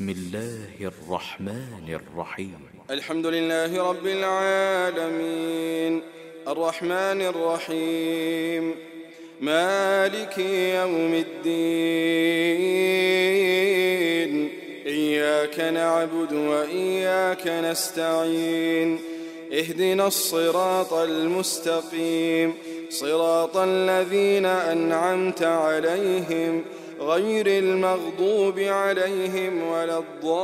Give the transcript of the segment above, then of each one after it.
بسم الله الرحمن الرحيم الحمد لله رب العالمين الرحمن الرحيم مالك يوم الدين إياك نعبد وإياك نستعين اهدنا الصراط المستقيم صراط الذين أنعمت عليهم غير المغضوب عليهم ولا الضالين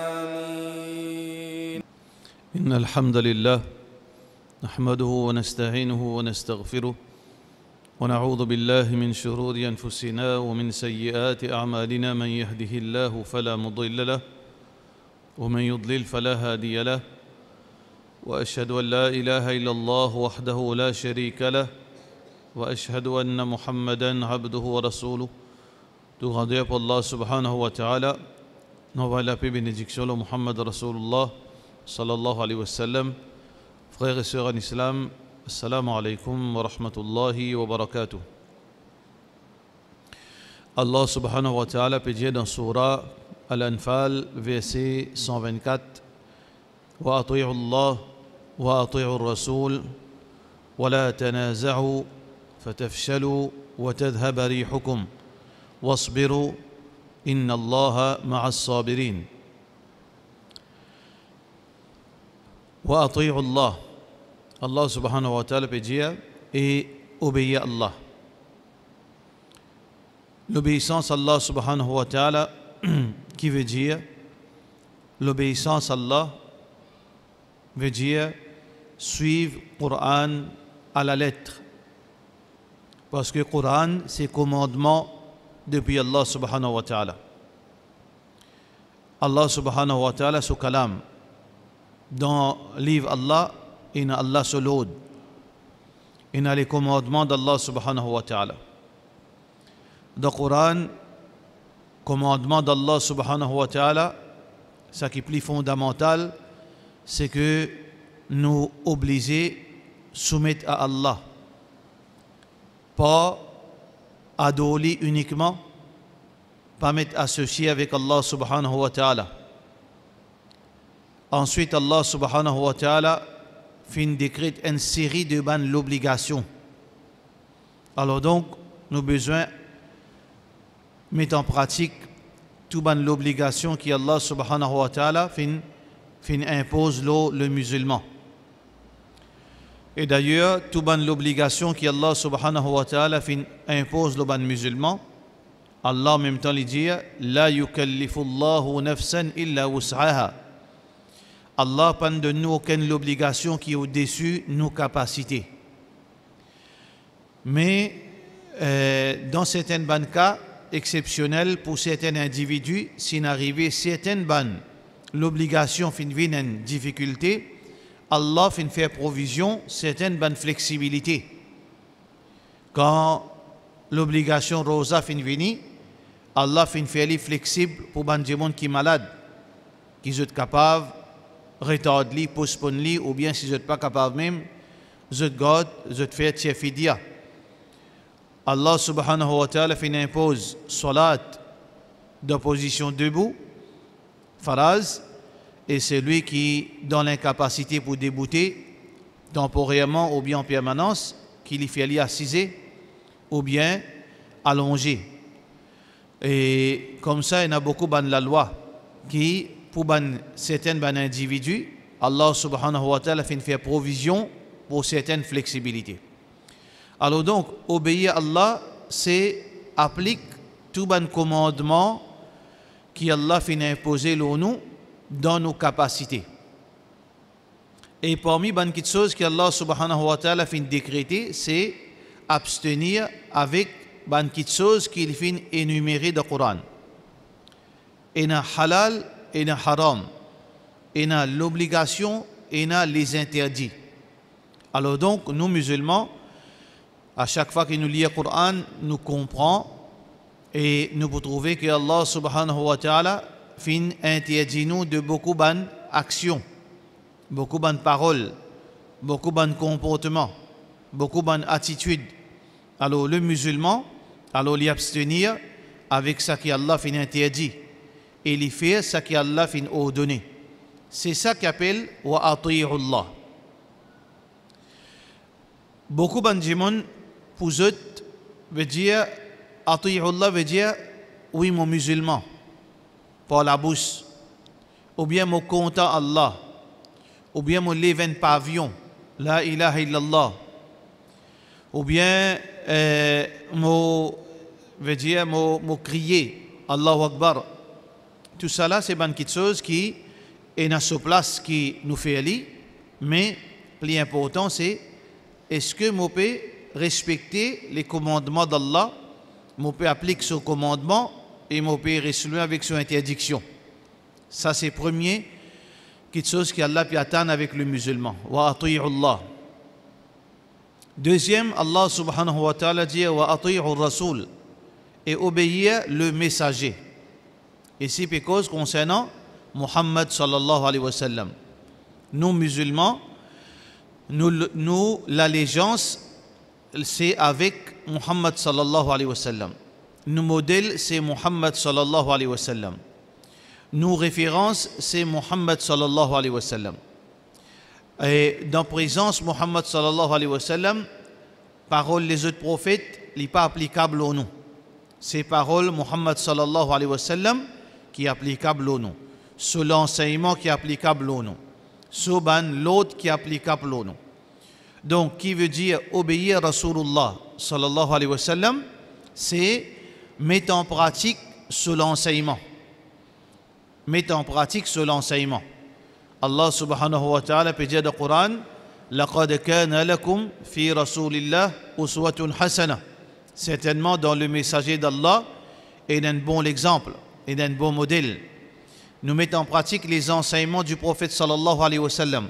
آمين. إن الحمد لله نحمده ونستعينه ونستغفره ونعوذ بالله من شرور أنفسنا ومن سيئات أعمالنا من يهده الله فلا مضل له ومن يضلل فلا هادي له وأشهد أن لا إله إلا الله وحده لا شريك له وأشهد أن محمدًا عبده ورسوله. Tout grandeur pour Allah subhanahu wa ta'ala. Nous avons la paix et bénédiction de Muhammad Rasulullah sallallahu alayhi wa sallam. Frères et sœurs en islam, assalamu alaykum wa rahmatullahi wa barakatuh. Allah subhanahu wa ta'ala peut dire dans Surah Al-Anfal, verset 124, wa ati'u Allah wa ati'u Rasul wa la tanaza'u fatafshalu wa tadhhaba rihukum wasbiru inna Allaha ma'as sabirin. Wa ati'u Allah. Allah subhanahu wa ta'ala peut dire et obéir à Allah. L'obéissance à Allah subhanahu wa ta'ala qui veut dire l'obéissance à Allah veut dire suivre le Coran à la lettre. Parce que le Coran, c'est commandement depuis Allah subhanahu wa ta'ala. Allah subhanahu wa ta'ala, ce kalam. Dans le livre Allah, il y a Allah sur l'aude. Il y a les commandements d'Allah subhanahu wa ta'ala. Dans le Coran, commandement d'Allah subhanahu wa ta'ala, ce qui est plus fondamental, c'est que nous obligés soumettre à Allah, pas adorer uniquement, pas mettre associé avec Allah subhanahu wa ta'ala. Ensuite, Allah subhanahu wa ta'ala fait décrète une série de bonnes obligations. Alors donc, nous avons besoin de mettre en pratique toute bonne obligation qui Allah subhanahu wa ta'ala impose le musulman. Et d'ailleurs, toute bonne obligation qui Allah subhanahu wa ta'ala impose le ban musulman, Allah en même temps lui dit la yukallifu Allahu nafsan illa wus'aha. Allah pas de nous aucune obligation qui est au-dessus de nos capacités. Mais dans certains cas exceptionnels pour certains individus, s'il arrive certaines bannes, l'obligation vient une difficulté, Allah fait provision certaines bonnes flexibilités. Quand l'obligation rosa vient, Allah fait les flexible pour des gens qui sont malades, qui sont capables retarder, postponer, ou bien si vous n'êtes pas capable même, vous êtes fait fidia. Allah subhanahu wa ta'ala impose salat de position debout, faraz, et c'est lui qui, dans l'incapacité pour débouter, temporairement ou bien en permanence, qui lui fait aller assiser, ou bien allongé. Et comme ça, il y a beaucoup de la loi qui, pour certains individus, Allah subhanahu wa ta'ala fait provision pour certaines flexibilités. Alors donc, obéir à Allah, c'est appliquer tout bon commandement qui Allah fait imposer nous dans nos capacités. Et parmi les petites choses que Allah subhanahu wa ta'ala fait décréter, c'est abstenir avec les petites choses qu'il fait énumérer dans le Coran. Il y a halal et il y a haram. Il y a l'obligation et il y a les interdits. Alors donc, nous musulmans, à chaque fois que nous lisons le Coran, nous comprenons et nous pouvons trouver que Allah subhanahu wa ta'ala interdit nous de beaucoup de bonnes actions, beaucoup de bonnes paroles, beaucoup de bons comportements. beaucoup bonne attitude. Alors le musulman, alors l'y abstenir avec ce qu'Allah fin interdit et l'y faire ce qu'Allah fin ordonné. C'est ça qu'appelle wa ati'ullah. Beaucoup de gens pour eux veut dire ati'ullah veut dire oui mon musulman par la bouche, ou bien mon content Allah, ou bien mon lève un pavillon la ilaha illallah, ou bien veut dire mon crier Allahu Akbar. Tout ça là c'est une petite chose qui est dans sa place qui nous fait aller, mais plus important c'est est-ce que je peux respecter les commandements d'Allah, je peux appliquer ce commandement et je peux rester avec son interdiction. Ça c'est premier quelque chose qu'Allah peut attendre avec le musulman. Wa ati'ullah. Deuxième, Allah subhanahu wa ta'ala dit wa ati'ur rasul, et obéir le messager. Ici, parce concernant Muhammad sallallahu alayhi wa sallam. Nous musulmans, nous l'allégeance c'est avec Muhammad sallallahu alayhi wa sallam. Nos modèles c'est Muhammad sallallahu alayhi wa sallam. Nos références c'est Muhammad sallallahu alayhi wa sallam. Et dans présence Muhammad sallallahu alayhi wa sallam, paroles les autres prophètes n'est pas applicable au nous. C'est paroles Muhammad sallallahu alayhi wa sallam qui est applicable au nous. C'est l'enseignement qui est applicable au nous. C'est l'autre qui est applicable au nous. Donc, qui veut dire obéir à Rasulullah sallallahu alayhi wa sallam, c'est mettre en pratique ce l'enseignement. Mettre en pratique ce l'enseignement. Allah subhanahu wa ta'ala peut dire dans le Coran, لَقَدْ كَانَ لَكُمْ فِي رَسُولِ اللَّهِ أُسْوَةٌ حَسَنَةٌ. Certainement dans le messager d'Allah, il y a un bon exemple, il y a un bon modèle. Nous mettons en pratique les enseignements du prophète sallallahu alayhi wa sallam.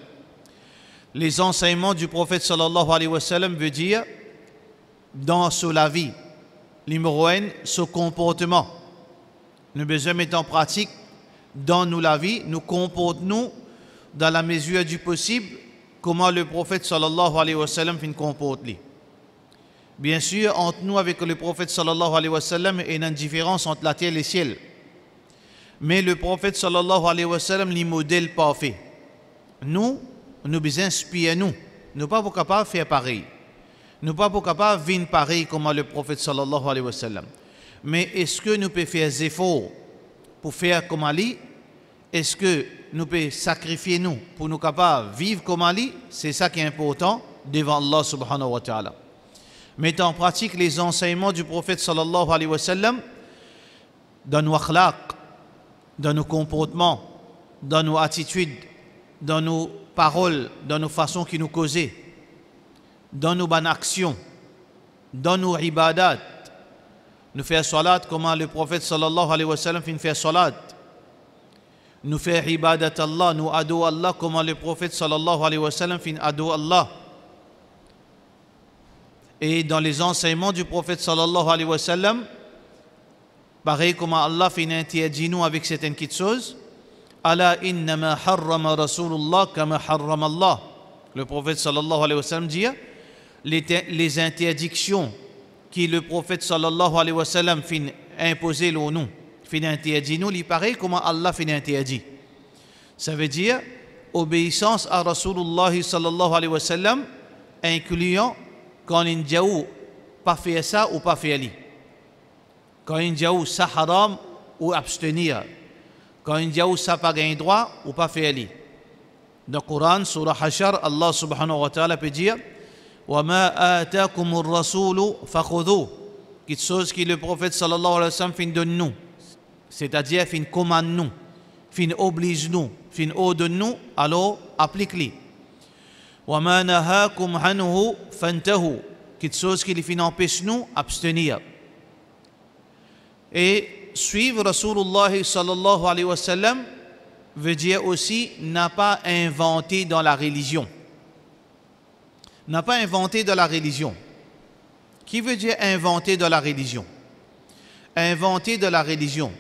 Les enseignements du prophète sallallahu alayhi wa sallam veut dire dans la vie, numéro 1, ce comportement. Nous besoin de mettre en pratique dans nous la vie, nous comportons dans la mesure du possible comment le prophète sallallahu alayhi wa sallam fait comporte. Bien sûr, entre nous avec le prophète sallallahu alayhi wa sallam, il y a une différence entre la terre et le ciel. Mais le prophète sallallahu alayhi wa sallam, les modèles parfaits. Nous besoin inspirer nous. Nous pas capables de faire pareil. Nous pas capables de vivre pareil comme le prophète sallallahu alayhi wa sallam. Mais est-ce que nous pouvons faire des efforts pour faire comme Ali? Est-ce que nous pouvons sacrifier nous pour nous capables de vivre comme Ali? C'est ça qui est important devant Allah subhanahu wa ta'ala. Mettons en pratique les enseignements du prophète sallallahu alayhi wa sallam dans nos akhlaq, dans nos comportements, dans nos attitudes, dans nos paroles, dans nos façons qui nous causaient, dans nos bonnes actions, dans nos ibadat. Nous faisons salat comme le prophète sallallahu alayhi wa sallam fait salat. Nous faisons ibadat Allah, nous adorons Allah comme le prophète sallallahu alayhi wa sallam fait adore Allah. Et dans les enseignements du prophète sallallahu alayhi wa sallam, pareil comme Allah fait interdit nous avec certaines petites choses. Ala innama harrama Rasulullah kama harrama Allah. Le prophète sallallahu alayhi wa sallam dit les interdictions que le prophète sallallahu alayhi wa sallam fait imposer au nous, fait interdit nous, il paraît comment Allah fait interdit. Ça veut dire obéissance à Rasulullah sallallahu alayhi wa sallam, incluant quand il dit pas faire ça ou pas faire li. Quand il dit ça haram ou abstenir. Quand il dit ça pas gain droit ou pas faire li. Dans le Coran, surah Hashar, Allah subhanahu wa ta'ala peut dire wa ma atakumur rasulu fakhudhu. Quelque chose que le prophète sallallahu alayhi wa sallam fin donne nous. C'est-à-dire fin commande nous, fin oblige nous, fin ordonne nous, alors applique-les. Wa ma nahakum anhu fantahu. Quelque chose qui fin empêche nous abstenir. Et suivre Rasulullah sallallahu alayhi wa sallam veut dire aussi n'a pas inventé dans la religion. N'a pas inventé dans la religion. Qui veut dire inventer dans la religion? Inventer dans la religion.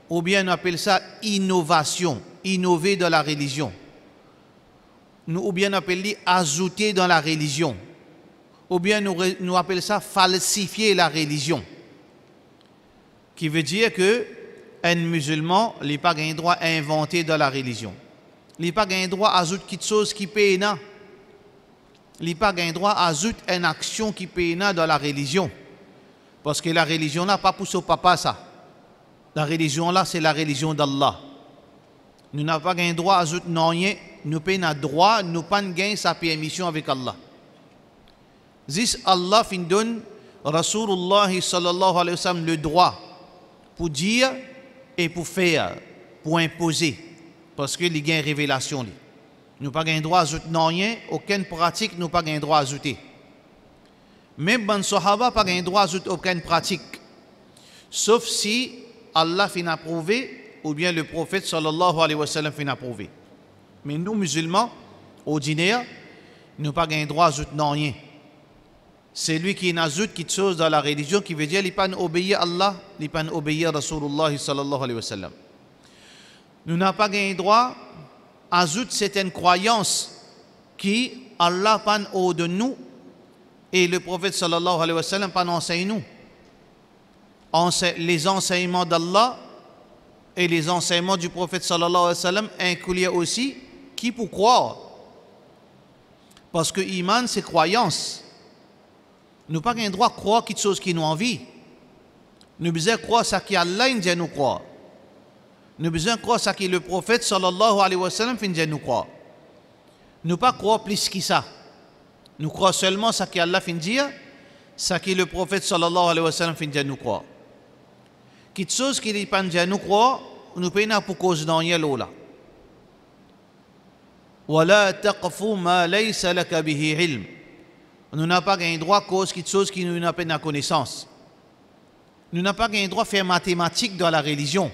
Ou bien on appelle ça innovation, innover dans la religion. Ou bien on appelle ajouter dans la religion. ou bien nous appelons ça falsifier la religion, qui veut dire que un musulman n'a pas le droit à inventer de la religion. Il n'a pas le droit à ajouter quelque chose qui paye. Il n'a pas le droit à ajouter une action qui paye dans la religion. Parce que la religion n'a pas poussé au papa ça. La religion là, c'est la religion d'Allah. Nous n'avons pas le droit à ajouter rien. Nous n'avons pas le droit, nous n'avons pas gagné sa permission avec Allah. Zis Allah fin donne Rasulullah sallallahu alayhi wa sallam le droit pour dire et pour faire, pour imposer, parce qu'il y a une révélation. Nous n'avons pas le droit à ajouter rien, aucune pratique, nous n'avons pas le droit à ajouter. Même les Sahaba n'ont pas le droit à ajouter aucune pratique, sauf si Allah fin approuvé ou bien le prophète sallallahu alayhi wa sallam fin approuvé. Mais nous, musulmans, ordinaires, nous n'avons pas le droit à ajouter rien. C'est lui qui ajoute quelque chose dans la religion qui veut dire qu'il n'a pas obéi à Allah, il n'a pas obéi à Rasulullah sallallahu alayhi wa sallam. Nous n'avons pas le droit à ajouter certaines croyances qui Allah pas au-de nous et le prophète sallallahu alayhi wa sallam pas enseigne nous. Les enseignements d'Allah et les enseignements du prophète sallallahu alayhi wa sallam incluent aussi qui pour croire. Parce que iman c'est croyance. Nous n'avons pas le droit à croire quelque chose qui nous envie. Nous avons besoin de croire ce qu'Allah dit nous croire. Nous avons besoin de croire ce que le prophète sallallahu alayhi wa sallam dit nous croire. Nous ne pas croire plus que ça. Nous croyons seulement ce qu'Allah dit, ce que le prophète sallallahu alayhi wa sallam dit nous croire. Quelque chose qui n'est pas dit nous croire, nous payons pour cause dans l'eau. وَلَا تَقْفُ مَا لَيْسَ لَكَ بِهِ عِلْمٍ. Nous n'avons pas un droit à cause quelque chose qui nous n'a pas de connaissance. Nous n'avons pas un droit à faire mathématiques dans la religion.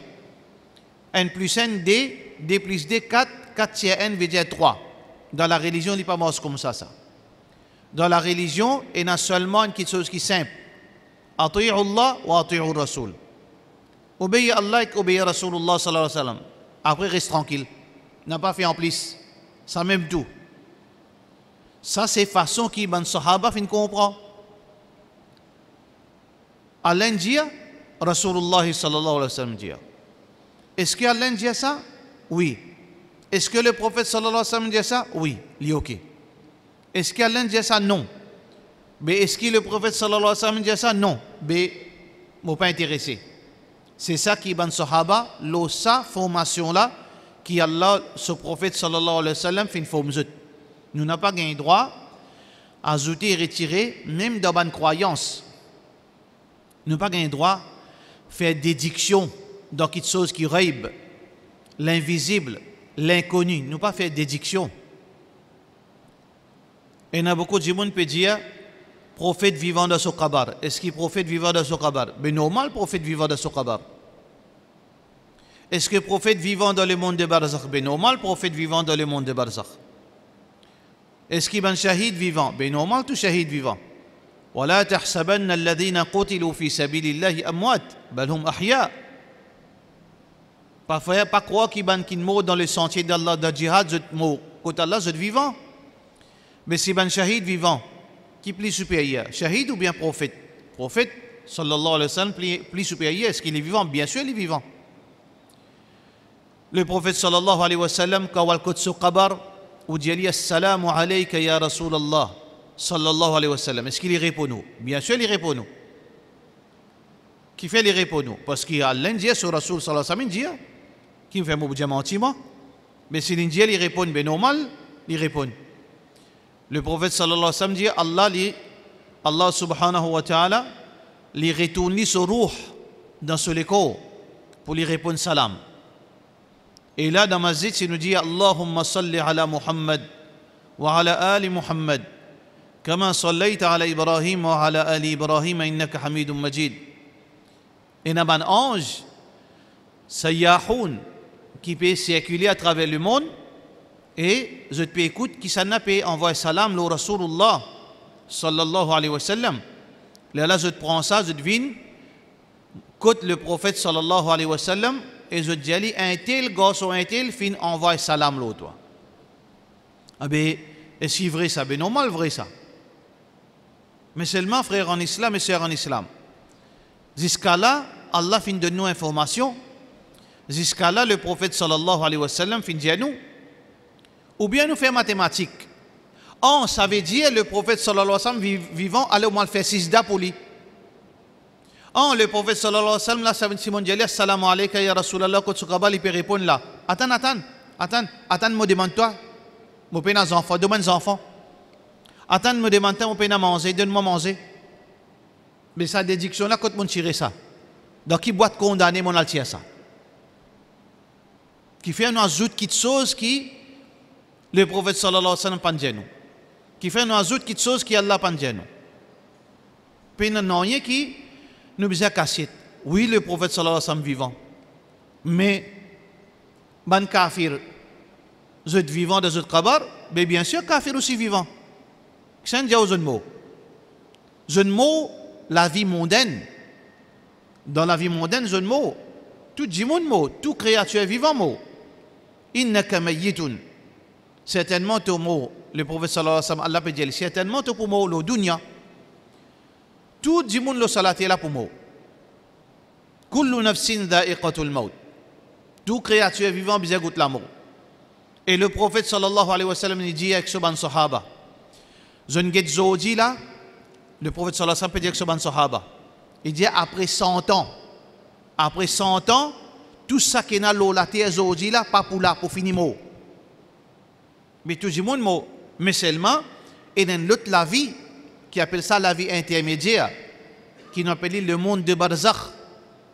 N plus N, D, D plus D, 4, 4 tiers N veut dire 3. Dans la religion, il n'est pas mort comme ça. Dans la religion, il y a seulement quelque chose qui est simple. Ati'u Allah wa ati'u Rasul. Obéir Allah et obéir Rasulullah sallallahu alayhi wa sallam. Après, reste tranquille. N'a pas fait en plus. Ça même tout. Ça, c'est façon qui les Sahaba fin comprend. Allah dit, Rasulullah sallallahu alayhi wa sallam dit. Est-ce que Allah dit ça? Oui. Est-ce que le prophète sallallahu alayhi wa sallam dit ça? Oui. Il est OK. Est-ce que Allah dit ça? Non. Mais est-ce que le prophète sallallahu alayhi wa sallam dit ça? Non. Mais je ne suis pas intéressé. C'est ça qui les Sahaba, sa formation là, qui Allah, ce prophète sallallahu alayhi wa sallam, fin forme. Nous n'avons pas le droit à ajouter et retirer, même dans une croyance. Nous n'avons pas le droit à faire déduction dans quelque chose qui rêve, l'invisible, l'inconnu. Nous n'avons pas faire déduction. Et il y a beaucoup de gens qui peuvent dire, prophète vivant dans son kabar. Est-ce qu'il est prophète vivant dans son kabar? Mais normal, prophète vivant dans son kabar. Est-ce que prophète vivant dans le monde de Barzakh? Mais normal, prophète vivant dans le monde de Barzakh. Est-ce qu'il y a un shahid vivant? Ben normal, tout shahid vivant. وَلَا تَحْسَبَنَّ الَّذِينَ قُتِلُوا فِي سَبِيلِ اللَّهِ أَمْوَاتٍ بَلْ هُمْ أَحْيَاءٌ. Parfois, pas croire qu'il y a qui meurt dans le sentier d'Allah, de djihad, je mort. Côté Allah, je suis vivant. Mais si un shahid vivant, qui est plus supérieur? Shahid ou bien prophète? Prophète, sallallahu alayhi wa sallam, plus supérieur. Est-ce qu'il est vivant? Bien sûr, il est vivant. Le prophète, sallallahu alayhi wa sallam, quand il est au qabar, ou dit assalamu alayka ya Rasulallah sallallahu alayhi wa sallam. Est-ce qu'il y répond nous? Bien sûr, il répond nous. Qui fait les répond nous? Parce qu'il y a l'Indien sur Rasul sallallahu alayhi wa sallam, qui fait mon diamantiment. Mais si l'Indien il répond, ben normal, il répond. Le prophète sallallahu alayhi wa sallam dit Allah subhanahu wa ta'ala, il retourne son ruh dans ce corps pour lui répondre salam. Et là, dans Masjid, il nous dit Allahumma salli ala Muhammad wa ala ali Muhammad kama sallayta ala Ibrahim wa ala ali Ibrahim innaka hamidun majid. Et il y a un ange, Sayyahoun, qui peut circuler à travers le monde et je peux écouter qui s'en a peut envoyer salam au Rasulullah sallallahu alayhi wa sallam. Là, je prends ça, je devine, côté le prophète sallallahu alayhi wa sallam. Et je dis, un tel gosse ou un tel fin envoie salam l'autre. Ah ben, est-ce vrai ça? Ben normal, vrai ça. Mais seulement, frères en islam et sœurs en islam, jusqu'à là, Allah fin de nous information. Jusqu'à là, le prophète sallallahu alayhi wa sallam fin dit à nous. Ou bien nous faisons mathématiques. Oh, ça veut dire le prophète sallallahu alayhi wa sallam vivant, allez au moins faire 6 dates pour lui. Oh, le prophète sallallahu alayhi wa sallam, là, ça veut dire Simon Djali, assalamu alayka ya Rasulallah, quand tu il peut répondre là. Attends, me demande-toi. Mon père des enfants, demande des enfants. Attends, me demande-toi, mon père manger, donne-moi manger. Mais sa dédiction là, quand on tire ça. Dans qui boîte condamné, mon altier ça. Qui fait un ajout qui chose qui le prophète sallallahu alayhi wa sallam pandje nous. Qui fait un ajout qui chose qui Allah pandje nous. Puis non rien qui nous besoin cassette. Oui, le prophète sallallahu alayhi wa sallam vivant. Mais ban kafir vous êtes vivant de votre kabar, mais bien sûr kafir aussi vivant. C'est un jeune mot. Jeune mot la vie mondaine. Dans la vie mondaine, jeune mot tout jimoun mot, tout créature vivant mot. Innaka mayyitun. Certainement ton mot, le prophète sallallahu alayhi wa sallam, Allah peut dire, certainement ton mot, le dunya. Tout le monde le salat est là pour mot. Kullu nafsin dha'iqatul maut. Tout créature vivant besoin goûter la mort. Et le prophète sallallahu alayhi wa sallam il dit avec ce ban sahaba. Je ne get zodi là, le prophète sallallahu alayhi wa sallam peut dire avec ce ban sahaba. Il dit après 100 ans, tout ça qui est dans la terre zodi là, pas pour là, pour finir mot. Mais tout le monde mot. Mais seulement, il y a l'autre la vie, qui appelle ça la vie intermédiaire, qui nous appelle le monde de Barzakh.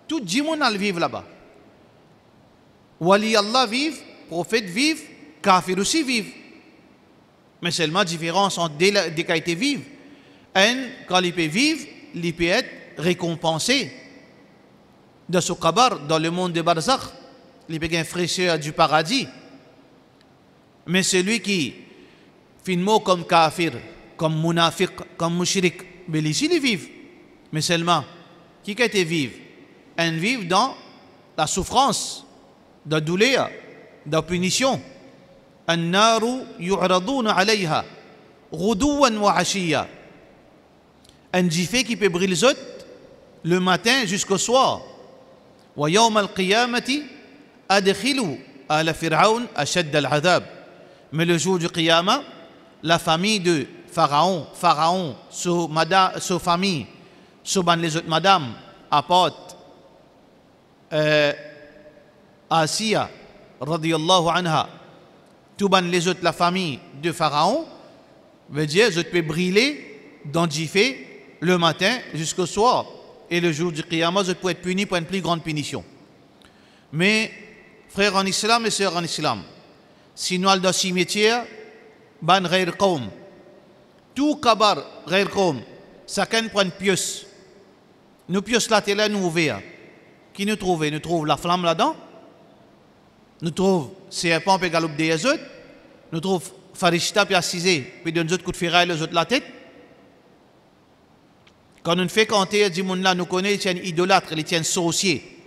Tout le monde a le vivre là-bas. Wali Allah vive, prophète vive, kafir aussi vive. Mais seulement différence entre des qualités vives. Un, quand il peut vivre, il peut être récompensé de ce kabar dans le monde de Barzakh. Il peut gagner fraîcheur du paradis. Mais celui qui fait un mot comme kafir, comme munafiq, comme mushrik, mais ici il vive. Mais seulement, qui a été vivre? Un vivre dans la souffrance, dans la douleur, dans la punition. النار يعرضون عليها غدوا وعشيا. Un jiffé qui peut brûler les autres le matin jusqu'au soir. ويوم القيامة أدخلوا آل فرعون أشد العذاب. Mais le jour du Qiyamah, la famille de Pharaon, sa famille, les autres madames, apôtres, Asiya, radiyallahu anha, tout les autres, la famille de Pharaon, veut dire, je peux brûler dans Jifé le matin jusqu'au soir. Et le jour du Qiyamah, je peux être puni pour une plus grande punition. Mais, frères en islam et sœurs en islam, si nous allons dans le cimetière, ban ghair qawm. Tout kabar ghair qawm, chacun prend une pieuse. Nous pieuse là, là, nous ouvrons. Qui nous trouve? Nous trouve la flamme là-dedans. Nous trouve serpent et galope des autres. Nous trouve farishta puis assisé, puis donne autres coups de ferraille les autres la tête. Quand nous fait compter, dit là, nous connaissons, ils tiennent idolâtres, ils tiennent sorciers.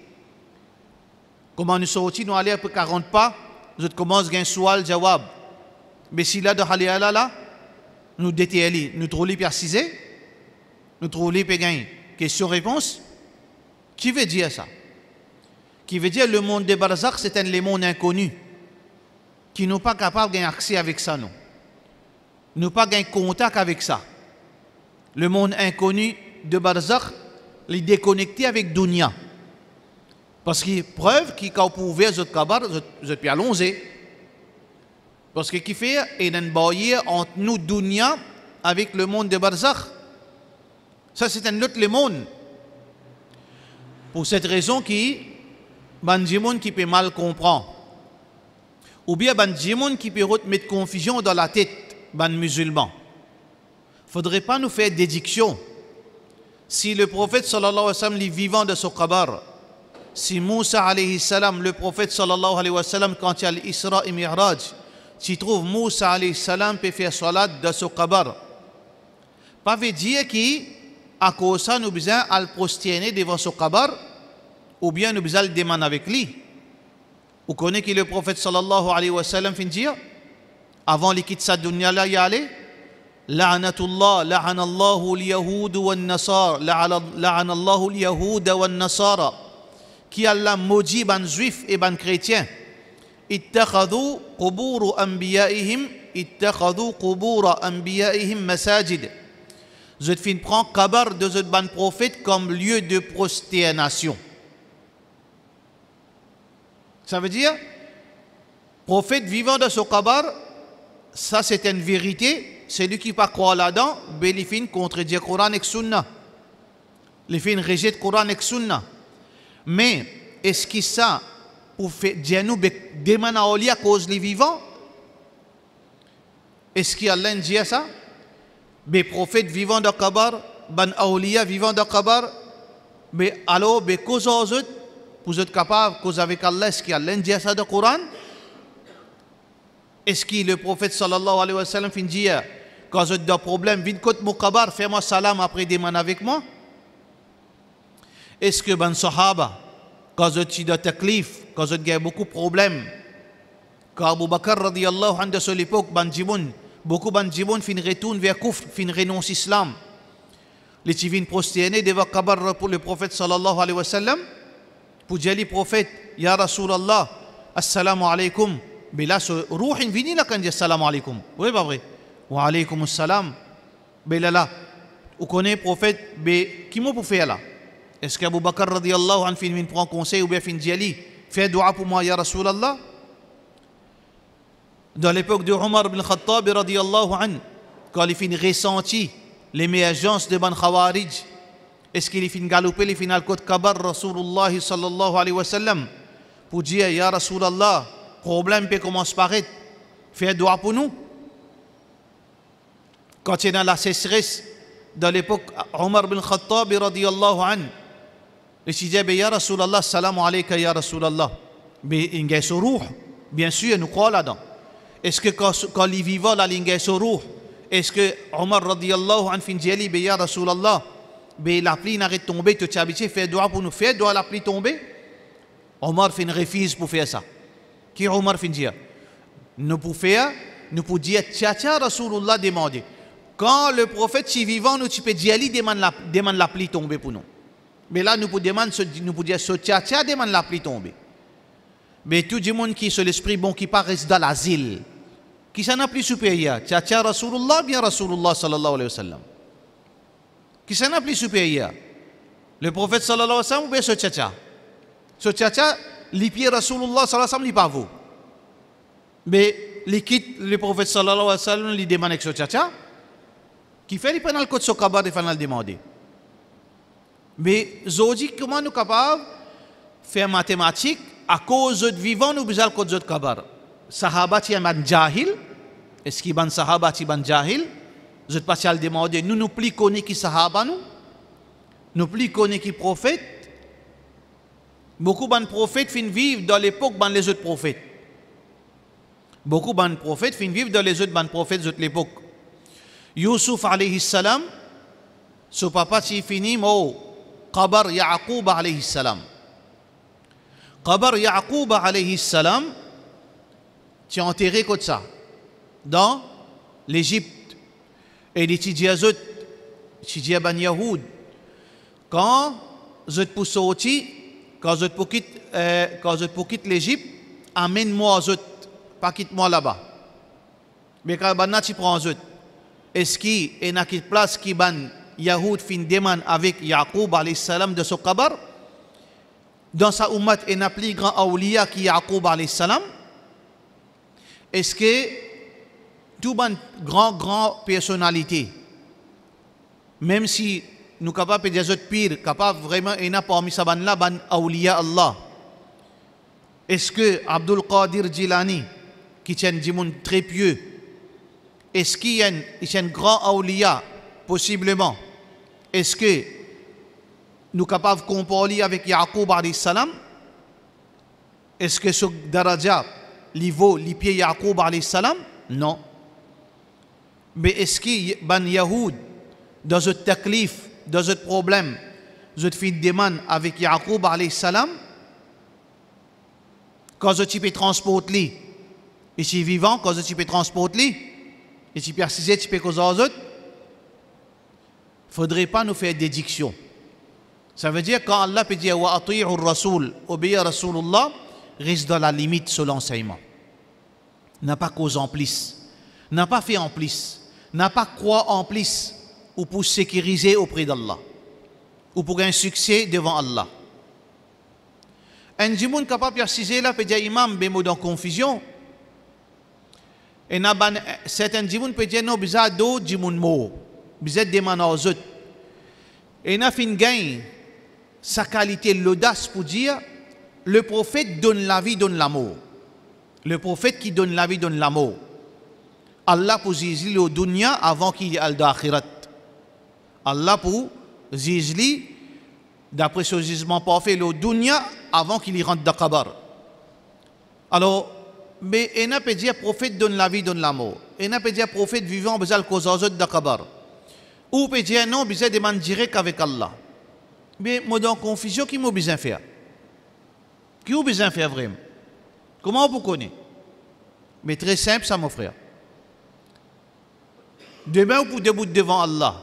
Comment nous sortis, nous allons après 40 pas. Nous commençons à gagner soal, jawab. Mais si là, de Haliala, là, nous détaillons, nous trouvons les assisés, nous trouvons les gagner. Question-réponse. Qui veut dire ça? Qui veut dire le monde de Barzakh, c'est un monde inconnu. Qui n'est pas capable d'avoir accès avec ça, non. Nous pas gagner contact avec ça. Le monde inconnu de Barzakh, il est déconnecté avec Dunya. Parce qu'il y a preuve qu'il a ouvert ce kabar, je peux allonger. Parce que qui fait, il y a une barrière entre nous, Dunya, avec le monde de Barzakh. Ça, c'est un autre monde. Pour cette raison qui, Banjimoun qui peut mal comprendre. Ou bien Banjimoun qui peut mettre confusion dans la tête, ban musulman. Il ne faudrait pas nous faire dédiction. Si le prophète sallallahu alayhi wa sallam est vivant de ce kabar, si Moussa alayhi salam, le prophète sallallahu alayhi wa sallam, quand il y a l'Isra et Mi'raj, s'il trouve Moussa alayhi salam peut faire salat de ce kabar, pas veut dire qu'à cause de ça, nous avons besoin de le prosterner devant ce kabar, ou bien nous avons besoin de le demander avec lui. Vous connaissez que le prophète sallallahu alayhi wa sallam fin dire, avant qu'il quitte sa dunya là, y aller, la'anatullah, la'anallahu al-yahud wa an-nasara, la'anallahu al-yahud wa an-nasara, qui Allah maudit ban juifs et ban chrétiens. Ittakhadhu qubur anbiya'ihim, ittakhadhu qubur anbiya'ihim masajid. Je te prends kabar de ce ban prophète comme lieu de prosternation. Ça veut dire, prophète vivant de ce kabar, ça c'est une vérité. Celui qui ne pas croire là-dedans, il fin contredire le Coran et le Sunna. Il fin rejette le Coran et le Sunna. Mais est-ce que ça, pour faire dire nous demande à cause des vivants? Est-ce qu'Allah dit ça? Les prophètes vivants de kabar, ban awliya vivants de kabar, mais alors, cause aux autres, pour être capable, cause avec Allah, est-ce qu'Allah dit ça dans le Coran? Est-ce que le prophète sallallahu alayhi wa sallam fin dit, quand vous avez des problèmes, vite côté mon kabar, fais-moi salam après demande avec moi? Est-ce que ban sahaba, quand vous avez des taklif, quand vous avez beaucoup de problèmes, quand Abu Bakr radiyallahu anhu de son époque, ban jiboun, beaucoup ban jiboun fin retourne vers Kufr, fin renonce islam. Les tivines prosternées devant kabar pour le prophète sallallahu alayhi wa sallam, pour dire le prophète, Ya Rasulallah, assalamu alaykum. Mais là, ce rouhin vini là quand dit assalamu alaykum. Oui, pas vrai. Wa alaykum assalam. Mais là, vous connaissez le prophète, mais qui m'a pour faire là? Est-ce qu'Abu Bakr radiyallahu anhu fin prend conseil ou bien fin dit Ali, fais dua pour moi, Ya Rasulallah? Dans l'époque de Omar ibn Khattab radiyallahu anhu, quand il fin ressenti l'émergence de Ban Khawarij, est-ce qu'il fin galopé les final côte kabar Rasulullah sallallahu alayhi wa sallam pour dire Ya Rasulallah, problème peut commencer par être, fais dua pour nous? Quand il est dans la sécheresse, dans l'époque Omar ibn Khattab radiyallahu anhu, il dit Ya Rasulallah, salam alayka Ya Rasulallah. Mais il y a ce rouh, bien sûr, nous croyons là-dedans. Est-ce que quand les vivants, là, il y a ce rouh, est-ce que Omar radiyallahu anhu fin dit Ya Rasulallah, la pluie n'arrête de tomber, tu t'es habitué, fais dua pour nous, fais dua la pluie tomber? Omar fin refuse pour faire ça. Qui Omar fin dire? Nous pour faire, nous pour dire Tcha Rasulullah demander. Quand le prophète si vivant, nous tu peux dire Ali demande la pluie tomber pour nous. Mais là nous pour demander, nous pour dire ce Tcha demande la pluie tomber. Mais tout le monde qui est sur l'esprit bon qui part reste dans l'asile. Qui s'en a plus supérieur? Tcha Rasulullah bien Rasulullah sallallahu alayhi wa sallam. Qui s'en a plus supérieur? Le prophète sallallahu alayhi wa sallam ou bien ce Tcha? Ce Tcha, les pieds Rasulullah sallallahu alayhi wa sallam, il pas vous. Mais les quitte le prophète sallallahu alayhi wa sallam, il demande avec ce Tcha. Qui fait les pénal côté ce kabar de faire le demander. Mais aujourd'hui, comment nous sommes capables de faire mathématiques à cause de vivants nous besoin de côté kabar? Sahaba ti ban jahil. Est-ce qu'il ban sahaba ti ban jahil? Je te passe à le demander. Nous plus connaissons qui sahaba nous plus connaissons qui prophète. Beaucoup de prophètes fin vivent dans l'époque ban les autres prophètes. Beaucoup de prophètes fin vivent dans les autres prophètes de l'époque. Yusuf alayhi salam, son papa ti fini mo qabar Yaqub alayhi salam. Qabar Yaqub alayhi salam, tu enterré comme ça dans l'Égypte. Et les Tidjazot, Tidjaban Yahoud, quand je te pousse sortir, quand je te quitte l'Égypte, amène-moi aux autres, pas quitte-moi là-bas. Mais quand tu prends aux autres, est-ce qu'il y a une place qui ban Yahoud fin demande avec Yaqub alayhi salam de son kabar? Dans sa ummat, il y a un plus grand awliya qui Yaqub alayhi salam. Est-ce que tout ban grand personnalité, même si nous sommes capables de dire pire, capables vraiment, il y a parmi sa ban là, ban awliya Allah. Est-ce que Abdul Qadir Jilani, qui tient du monde très pieux, est-ce qu'il y a un grand awliya, possiblement? Est-ce que nous sommes capables de comparer avec Yaqub alayhi salam? Est-ce que ce daraja, niveau, les pieds Yaqub alayhi salam? Non. Mais est-ce qu'il y a un Yahoud, dans un taklif, dans un problème, je te fais une demande avec Yaqub alayhi salam? Quand je peux transporter, ici vivant, quand je peux transporter, et tu persistes, tu peux causer aux autres, faudrait pas nous faire dédiction. Ça veut dire quand Allah peut dire wa ati'u rasoul, obéir à Rasulullah, reste dans la limite sur l'enseignement. N'a pas cause en plus, n'a pas fait en plus, n'a pas croire en plus, ou pour sécuriser auprès d'Allah, ou pour un succès devant Allah. Un jimoun capable de préciser là peut dire imam bémo dans confusion. Et certains jimoun peut dire non bizarre d'autres jimoun mo, bizarre demande aux autres. Et n'a fin gain sa qualité l'audace pour dire le prophète donne la vie, donne l'amour. Le prophète qui donne la vie, donne l'amour. Allah pour zizli au dunya avant qu'il y ait l'akhirat. Allah pour zizli, d'après ce jugement parfait, le dunya avant qu'il y rentre dans le kabar. Alors, mais il n'a pas dit prophète donne la vie, donne l'amour. Il n'a pas dit prophète vivant, besoin de cause aux autres dans le kabar. Ou peut dire non, besoin de demander direct avec Allah. Mais moi dans confusion, qui m'a besoin de faire? Qui a besoin de faire vraiment? Comment vous connaissez? Mais très simple, ça, mon frère. Demain, vous debout devant Allah.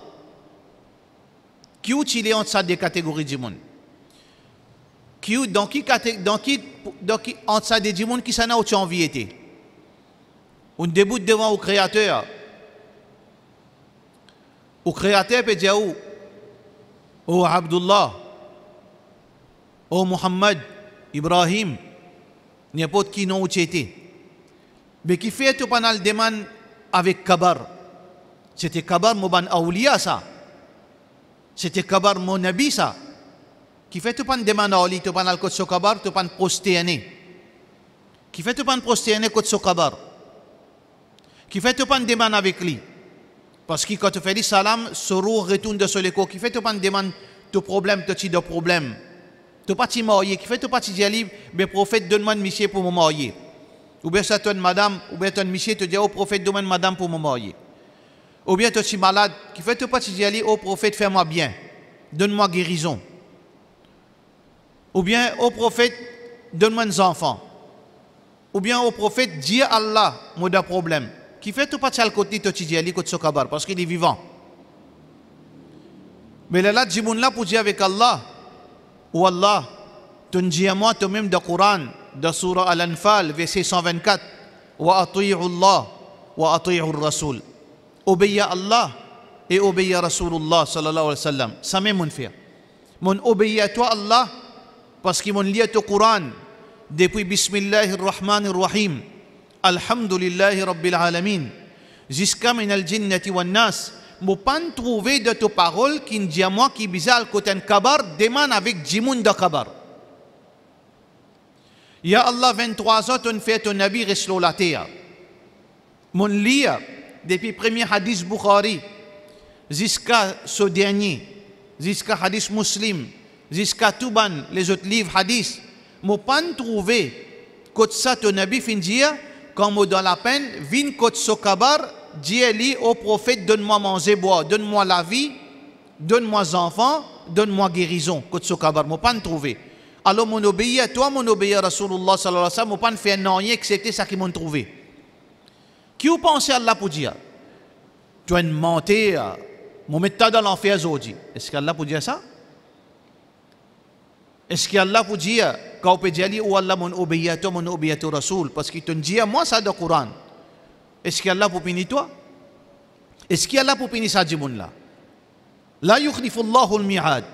Qui est entre ça des catégories du monde? Entre ça des monde qui s'en a autre envie été? On debout devant au Créateur. Au Créateur peut dire où? Oh Abdullah, oh Muhammad, Ibrahim, n'importe qui non où tu étais. Mais qui fait tout pendant le demande avec Kabar. C'était Kabar Mouban Aoulia ça. C'était Kabar mon Nabi ça. Qui fait tout pendant le demande à Aoulia, tout pendant le côté de Kabar, tout pendant prostéané. Qui fait tout pendant prostéané côté de Kabar. Qui fait tout pendant le demande avec lui. Parce que quand tu fais le salam, Soro retourne de ce l'écho. Qui fait tout pendant le demande de problème, de problème. Tu pas ti marié, qui fait tu pas ti dire mais prophète donne-moi un monsieur pour me marier. Ou bien ça toi madame, ou bien ton monsieur te dit au prophète donne-moi une madame pour me marier. Ou bien tu es malade, qui fait tu pas ti dire au prophète fais-moi bien, donne-moi guérison. Ou bien au prophète donne-moi des enfants. Ou bien au prophète dis Allah, moi d'un problème. Qui fait tu pas ti al côté tu ti dire côté sokabar parce qu'il est vivant. Mais là djimoun là pour dire avec Allah. Ou Allah, tu dis à moi toi-même dans le Coran, dans Surah Al-Anfal, verset 124, wa ati'u Allah, wa ati'u Rasul. Obéis à Allah et obéis à Rasulullah sallallahu alayhi wa sallam. Ça même mon fait. Mon obéis à toi Allah, parce qu'il m'ont lié au Coran, depuis Bismillahirrahmanirrahim, Alhamdulillahi Rabbil Alamin, jusqu'à min al-jinnati wa nas. Je ne peux pas trouver de tes paroles qui disent à moi qui bizarre côté un kabar demande avec Jimoun de kabar. Ya Allah 23 ans on fait ton nabi reslo la terre. Mon lit depuis premier hadith Bukhari jusqu'à ce dernier, jusqu'à hadith Muslim, jusqu'à Tuban les autres livres hadith, je ne peux pas trouver côté ça ton nabi fin dire quand moi dans la peine vin côté ce kabar. Dis au prophète, donne-moi manger, boire, donne-moi la vie, donne-moi enfants, donne-moi guérison. Côte sokabar, je ne peux pas trouver. Alors, mon obéi à toi, mon obéi à Rasulullah sallallahu alayhi wa sallam, je ne peux pas faire non rien excepté ça qu'ils m'ont trouvé. Qui vous pensez à Allah pour dire? Tu as menti, mon mettre dans l'enfer aujourd'hui. Est-ce qu'Allah peut dire ça? Est-ce qu'Allah peut dire, quand on peut dire, oh Allah, mon obéi à toi, mon obéi à toi, Rasul, parce qu'il te dit à moi ça dans le Coran. Est-ce qu'Allah pour punir toi? Est-ce qu'Allah pour punir ça djimoun là? La yukhlifu Allahu al-mi'ad.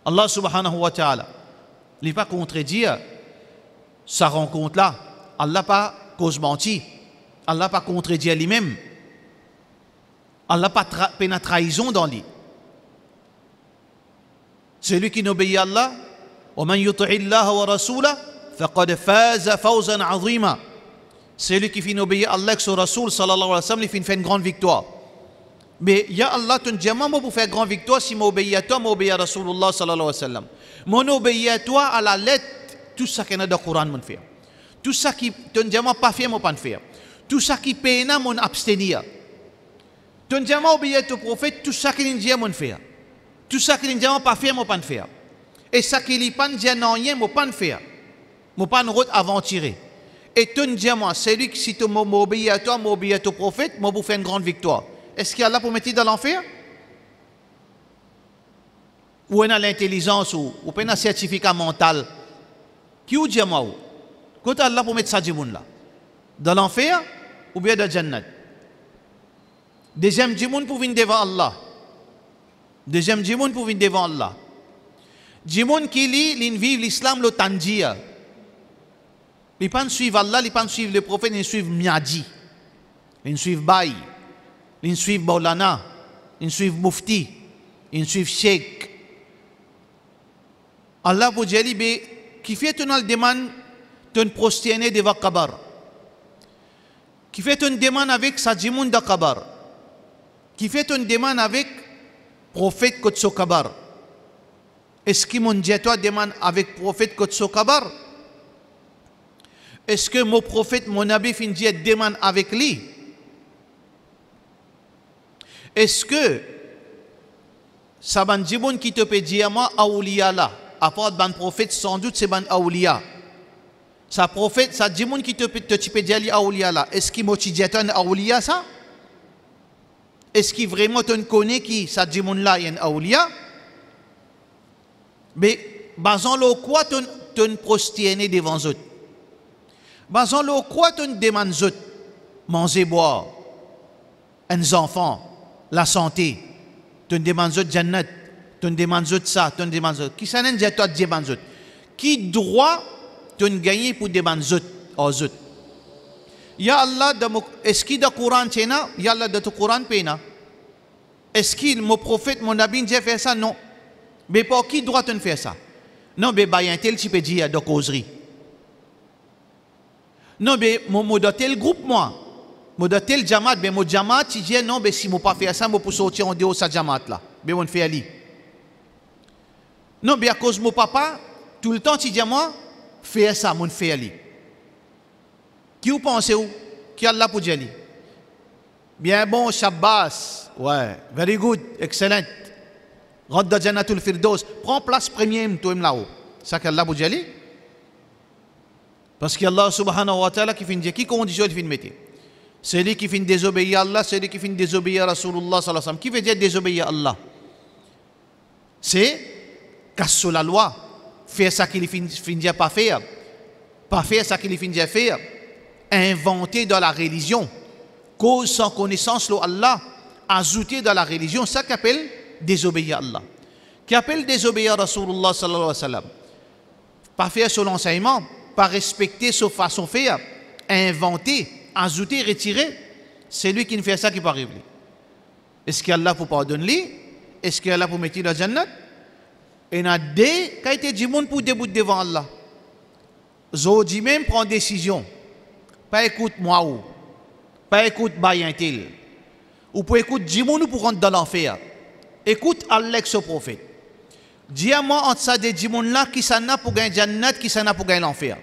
Allah subhanahu wa ta'ala. Il n'est pas contredire sa rencontre là. Allah pas cause menti. Allah pas contredire lui-même. Allah pas peine trahison dans lui. Celui qui n'obéit à Allah, وَمَنْ يُطِعِ اللَّهَ وَرَسُولَهُ فَقَدْ فَازَ فَوْزًا عَظِيمًا. Celui qui fait obéir à Allah et son Rasoul sallallahu alayhi wa sallam, il fait une grande victoire. Mais ya Allah, tu dis moi pour faire une grande victoire si m'obéis à toi, m'obéis à Rasulullah sallallahu alayhi wa sallam. Mon obéis à toi à la lettre, tout ça qui est dans le Coran, mon faire. Tout ça qui tu dis moi pas faire, moi pas faire. Tout ça qui peine, mon abstenir. Tu dis moi obéir à ton prophète, tout ça qui dit mon faire. Tout ça qui dit moi pas faire, moi pas faire. Et ça qui dit pas dit non rien, moi pas faire. Moi pas une route aventurée. Et tu me dis à moi, c'est lui qui, si tu m'obéis à toi, m'obéis à ton prophète, moi, vous fais une grande victoire. Est-ce qu'il y a là pour mettre dans l'enfer? Ou on a l'intelligence, ou on a un certificat mental? Qui vous dit à moi? Quand Allah pour mettre ça là? Dans l'enfer ou bien dans le Jannat? Deuxième djimoun pour venir devant Allah. Deuxième djimoun pour venir devant Allah. Djimoun qui lit, il vit l'islam, le tanjia. Il ne pas suivre Allah, il ne pas suivre le prophète, il suivre Miadi. Il suivre Baï. Il suivre Baulana. Il suivre Mufti. Il suivre Sheikh. Allah vous dit, qui fait une demande de prosterner devant Kabar. Qui fait une demande avec sa djimoun de Kabar. Qui fait une demande avec prophète Kotso Kabar. Est-ce que mon Dieu toi demande avec prophète Kotso Kabar? Est-ce que mon prophète, mon nabi finit demande avec lui? Est-ce que ça ban djimoun qui te peut dire moi Aouliya là? À part ban prophète, sans doute c'est ban Aouliya. Sa prophète, ça djimoun qui te peut dire Aouliya là. Est-ce qu'il m'a dit un Aouliya ça? Est-ce qu'il vraiment te connaît qui ça djimoun là y a un Aouliya? Mais basant le quoi te prosterner devant eux? Basant le quoi te demande eux? Manger, boire, un enfant, la santé, te demande eux Jannat, te demande eux ça, te demande eux. Qui s'en est toi demande eux? Qui droit te gagner pour demander eux aux eux? Ya Allah, est-ce qu'il y a le Coran tena? Ya Allah, de ton Coran pena? Est-ce qu'il mon prophète, mon nabi, dit faire ça? Non. Mais pour qui doit te faire ça? Non, mais il y a un tel type de causerie. Non, mais moi, dans tel groupe, moi, dans tel jamaat, mais mon jamaat, tu dis non, mais si je ne pas faire ça, je peux sortir en dehors de sa jamaat là. Mais on fait aller. Non, mais à cause de mon papa, tout le temps, tu dis moi, faire ça, on fait aller. Qui vous pensez où? Qui a là pour dire? Bien bon, Shabbas. Ouais, very good, excellent. Rentre dans Jannatul Firdaus. Prends place première, toi là-haut. Ça qu'Allah vous dit. Parce qu'Allah subhanahu wa ta'ala qui fait dire qui condition il fait mettre? C'est lui qui fait désobéir à Allah, c'est lui qui fait désobéir à Rasulullah sallallahu alayhi wa sallam. Qui veut dire désobéir à Allah? C'est casser la loi, faire ça qu'il finit pas faire ça qu'il finit faire, inventer dans la religion, cause sans connaissance de Allah, ajouter dans la religion, ça qu'appelle désobéir à Allah. Qui appelle désobéir à Rasulullah sallallahu alayhi wa sallam. Pas faire son enseignement, pas respecter sa façon de faire, inventer, ajouter, retirer, c'est lui qui ne fait ça qui peut arriver. Est-ce qu'Allah pour pardonner? Est-ce qu'Allah pour mettre dans la Jannat? Et il y a des qui ont été dit pour débouter devant Allah. Zodi même prend décision. Pas écoute moi ou. Pas écoute Bayantil. Ou pour écouter Jimoun pour rentrer dans l'enfer. Écoute Allah ce prophète. Dis à moi entre ça des Jimoun là qui s'en a pour gagner Jannat, qui s'en a pour gagner l'enfer.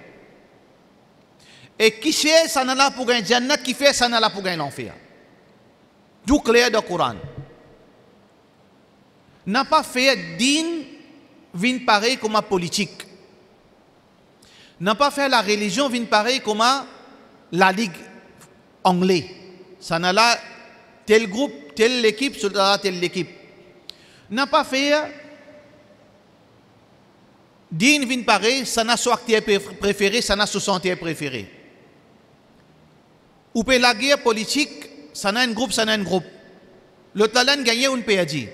Et qui fait ça là pour gagner Jannat, qui fait ça là pour gagner l'enfer. Tout clair dans le Coran. N'a pas fait din vin pareil comme la politique. N'a pas fait la religion vin pareil comme la ligue anglaise. Ça n'a là tel groupe, telle équipe, telle équipe. N'a pas fait din vin pareil, ça n'a son acteur préféré, ça n'a son santé préféré. Ou peut la guerre politique, ça n'a un groupe, ça n'a un groupe. Le talent gagné ou ne peut dire.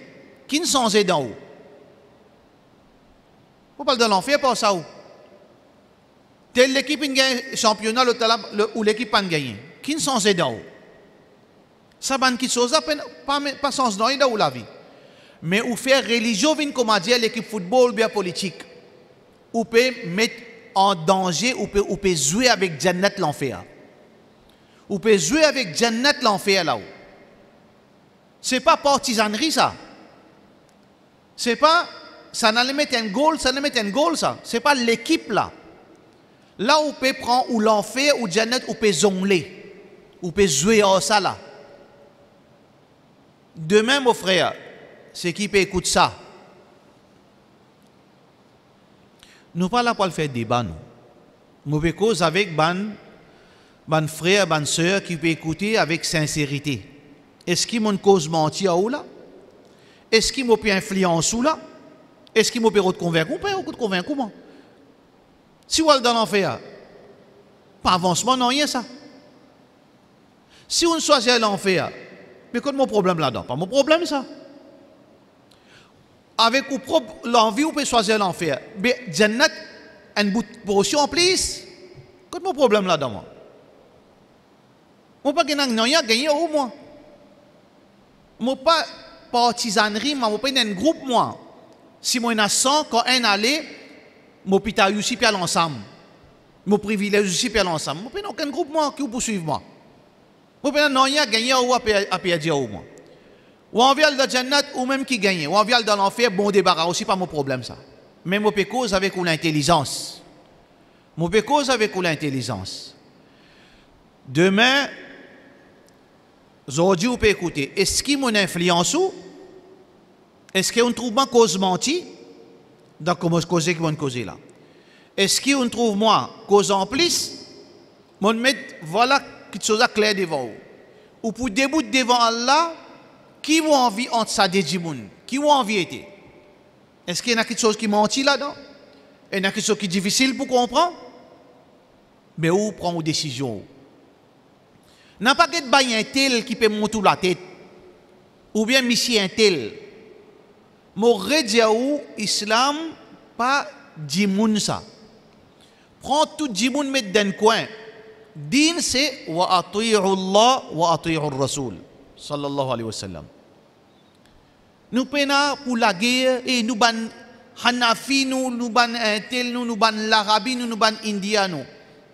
Qui ne s'en est dans où? Vous parlez de l'enfer pour ça où? Telle l'équipe qui gagne le championnat ou l'équipe pas gagné. Qui ne s'en est dans où? Ça va qui chose pas sens dans où la vie. Mais ou faire religion vient comme dire l'équipe football bien politique. Ou peut mettre en danger ou peut jouer avec Jannat l'enfer. Ou peut jouer avec Jannat l'enfer là-haut. C'est pas partisanerie ça. C'est pas ça n'allait mettre un goal, ça n'allait mettre un goal ça. C'est pas l'équipe là. Là où peut prendre ou l'enfer ou Jannat ou peut zongler. Ou peut jouer en ça là. Demain mon frère, c'est qui peut écouter ça. Nous pas là pour le faire débat nous. Mauvais cause avec ban ban frère, ban sœur qui peut écouter avec sincérité. Est-ce qu'il m'a cause menti ou là? Est-ce qu'il m'a peut influence ou là? Est-ce qu'il m'a peut convaincre ou pas convaincre comment? Si vous allez dans l'enfer, pas avancement, non, rien ça. Si on choisit l'enfer, mais quel est mon problème là-dedans? Pas mon problème ça. Avec l'envie, vous pouvez choisir l'enfer. Mais Jannat, une bout de portion en plus. Quel est mon problème là-dedans? Moi ne pas gagner au moins. Je ne pas partisanerie, mais je pas un groupe moi. Si moi j'ai 100, quand un allait, mon pita aussi puis l'ensemble. Mon privilège aussi puis l'ensemble. Je pas aucun groupe moi qui vous poursuive moi. Je pas non gagner ou à perdre au moins. Ou on vient dans Jannat ou même qui gagne. Ou on vient dans l'enfer, bon débarras aussi pas mon problème ça. Mais je peux cause avec l'intelligence. Je peux cause avec l'intelligence. Demain, aujourd'hui, vous pouvez écouter. Est-ce qu'il y a une influence ou? Est-ce qu'il y a un trouve cause menti? Donc, comment causer qui vont causer là? Est-ce qu'il y a un trouve moi cause en plus? Mon met voilà quelque chose à clair devant vous. Ou pour debout devant Allah, qui ont envie entre ça des djimoun? Qui ont envie été? Est-ce qu'il y a quelque chose qui menti là-dedans? Il y a quelque chose qui est difficile pour comprendre? Mais où prend une décision? N'a pas que de un tel qui peut monter la tête, ou bien monsieur un tel. M'aurait dit où Islam pas djimoun ça. Prends tout djimoun met dans le coin. Din c'est wa ati'u Allah wa ati'u Rasul sallallahu alayhi wa sallam. Nous pena pour la guerre et nous ban Hanafi nous ban tel nous ban l'Arabie nous ban India nous.